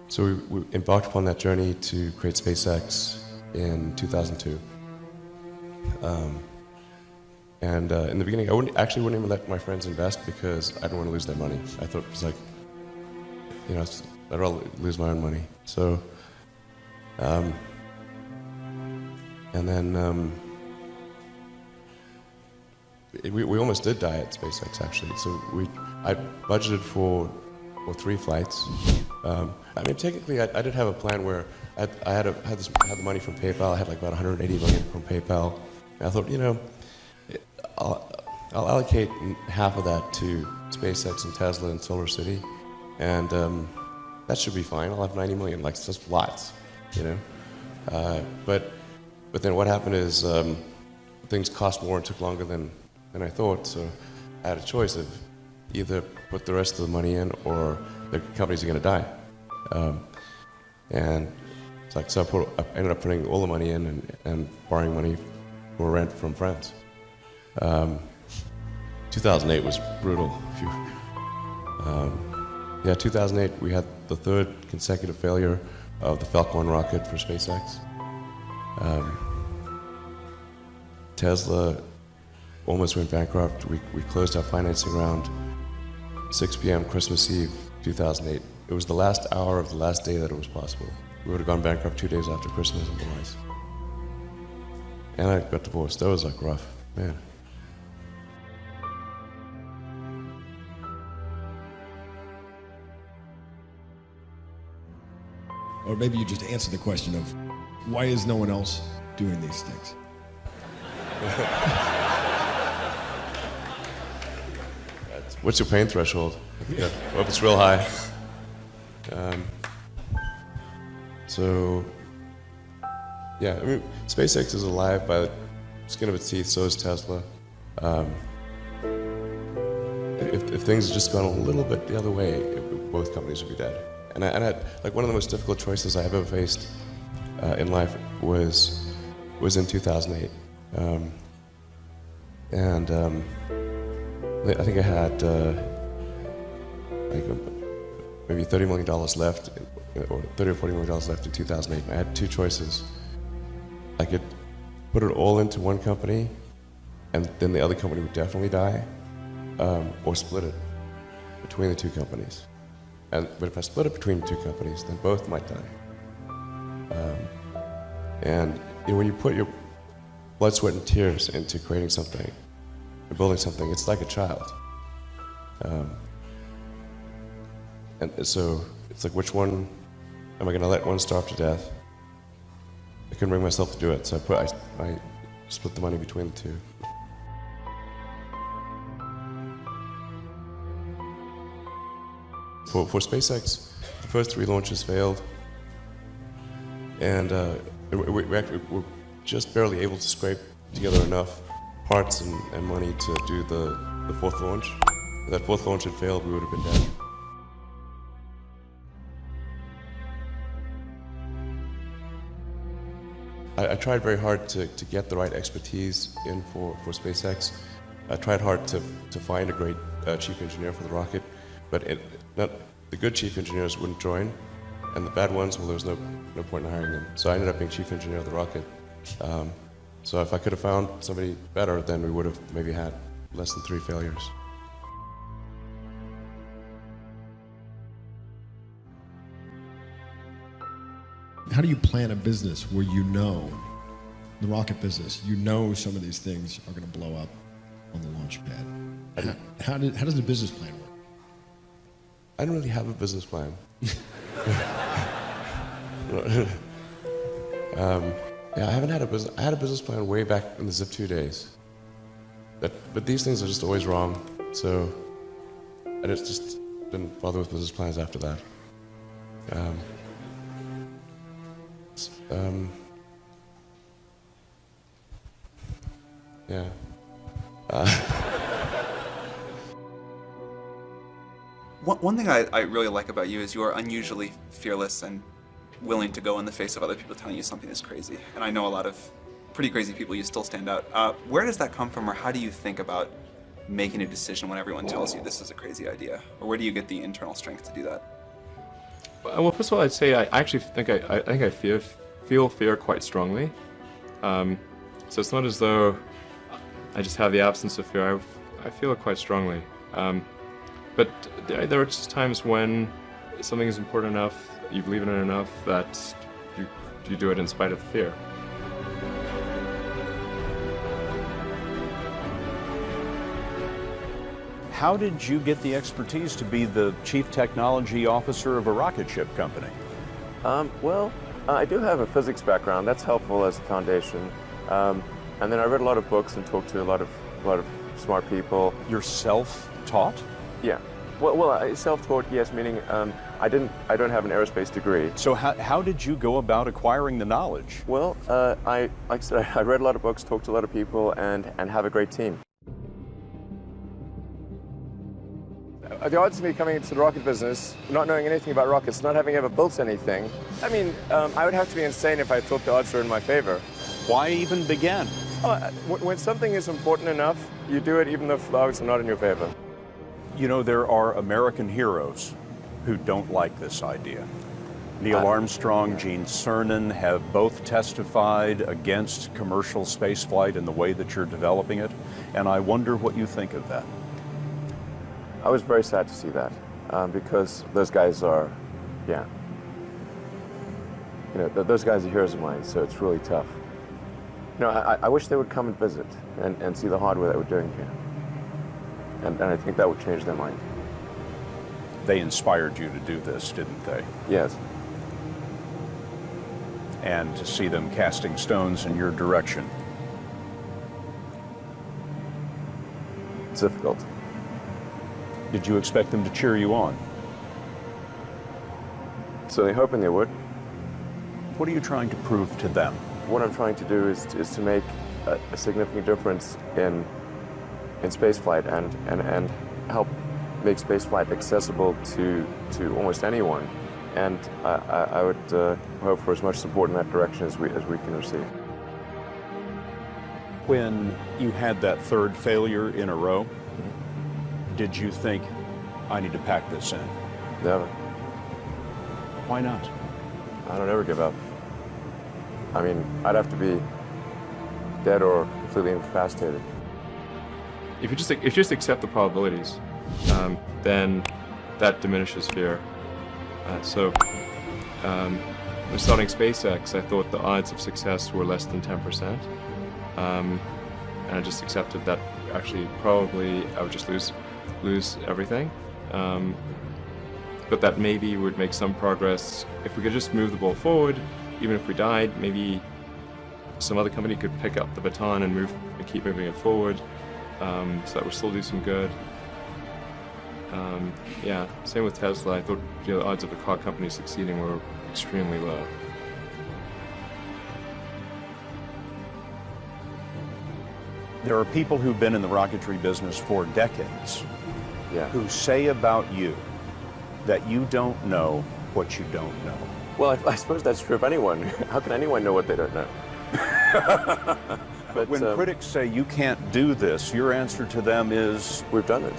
So we embarked upon that journey to create SpaceX in 2002. In the beginning, I wouldn't even let my friends invest because I didn't want to lose their money. I thought it was like, you know, I'd rather lose my own money. So, and then we almost did die at SpaceX actually. So I budgeted for 3 flights. I mean, technically, I did have a plan where I had the money from PayPal. I had like about 180 million from PayPal. And I thought, you know, I'll allocate half of that to SpaceX and Tesla and Solar City, and that should be fine. I'll have 90 million, like just lots, you know. But then what happened is things cost more and took longer than I thought. So I had a choice of either put the rest of the money in or the companies are going to die. And it's like, so I ended up putting all the money in and borrowing money for rent from friends. 2008 was brutal. 2008 we had the 3rd consecutive failure of the Falcon 1 rocket for SpaceX. Tesla almost went bankrupt. We closed our financing round 6 p.m. Christmas Eve 2008. It was the last hour of the last day that it was possible. We would have gone bankrupt 2 days after Christmas otherwise. And I got divorced. That was like rough, man. Or maybe you just answer the question of, why is no one else doing these things? What's your pain threshold? Yeah. Well, if it's real high. So, yeah, I mean, SpaceX is alive by the skin of its teeth, so is Tesla. If things had just gone a little bit the other way, both companies would be dead. And I had, like, one of the most difficult choices I have ever faced in life was in 2008. I think I had like maybe $30 million left, or $30 or $40 million left in 2008. I had 2 choices. I could put it all into one company, and then the other company would definitely die, or split it between the 2 companies. But if I split it between the 2 companies, then both might die. And you know, when you put your blood, sweat, and tears into creating something, and building something, it's like a child. And so it's like, which one am I going to let one starve to death? I couldn't bring myself to do it, so I split the money between the 2. For SpaceX, the first 3 launches failed, and we're just barely able to scrape together enough parts and money to do the 4th launch. If that 4th launch had failed, we would have been dead. I tried very hard to get the right expertise in for SpaceX. I tried hard to find a great chief engineer for the rocket, but the good chief engineers wouldn't join, and the bad ones, well, there was no point in hiring them. So I ended up being chief engineer of the rocket. So if I could have found somebody better, then we would have maybe had less than 3 failures. How do you plan a business where you know, the rocket business, you know some of these things are going to blow up on the launch pad? How does the business plan work? I don't really have a business plan. Yeah, I haven't had a business. I had a business plan way back in the Zip 2 days. But these things are just always wrong. So I just didn't bother with business plans after that. Yeah. One thing I really like about you is you are unusually fearless and willing to go in the face of other people telling you something is crazy. And I know a lot of pretty crazy people, you still stand out. Where does that come from, or how do you think about making a decision when everyone tells you this is a crazy idea? Or where do you get the internal strength to do that? Well, first of all, I'd say I actually think I feel fear quite strongly. So it's not as though I just have the absence of fear. I feel it quite strongly. But there are just times when something is important enough, you believe in it enough, that you do it in spite of the fear. How did you get the expertise to be the chief technology officer of a rocket ship company? Well, I do have a physics background. That's helpful as a foundation. And then I read a lot of books and talked to a lot of smart people. You're self-taught? Yeah. Well, self-taught, yes, meaning I don't have an aerospace degree. So how did you go about acquiring the knowledge? Well, like I said, I read a lot of books, talked to a lot of people, and have a great team. The odds of me coming into the rocket business, not knowing anything about rockets, not having ever built anything, I mean, I would have to be insane if I thought the odds were in my favor. Why even begin? When something is important enough, you do it even if the odds are not in your favor. You know, there are American heroes who don't like this idea. Neil Armstrong, Gene Cernan have both testified against commercial spaceflight in the way that you're developing it, and I wonder what you think of that. I was very sad to see that, because those guys are, yeah. You know, those guys are heroes of mine, so it's really tough. You know, I wish they would come and visit and see the hardware that we're doing here. And I think that would change their mind. They inspired you to do this, didn't they? Yes. And to see them casting stones in your direction. It's difficult. Did you expect them to cheer you on? Certainly hoping they would. What are you trying to prove to them? What I'm trying to do is to make a significant difference in spaceflight and help make spaceflight accessible to almost anyone. And I would hope for as much support in that direction as we can receive. When you had that third failure in a row, did you think, I need to pack this in? Never. Why not? I don't ever give up. I mean, I'd have to be dead or completely incapacitated. If you just accept the probabilities, then that diminishes fear. When starting SpaceX, I thought the odds of success were less than 10%, and I just accepted that actually probably I would just lose everything. But that maybe would make some progress if we could just move the ball forward. Even if we died, maybe some other company could pick up the baton and keep moving it forward, so that we'll still do some good. Yeah, same with Tesla. I thought the odds of a car company succeeding were extremely low. There are people who've been in the rocketry business for decades, Yeah. who say about you that you don't know what you don't know. Well, I suppose that's true of anyone. How can anyone know what they don't know? But when critics say you can't do this, your answer to them is, We've done it.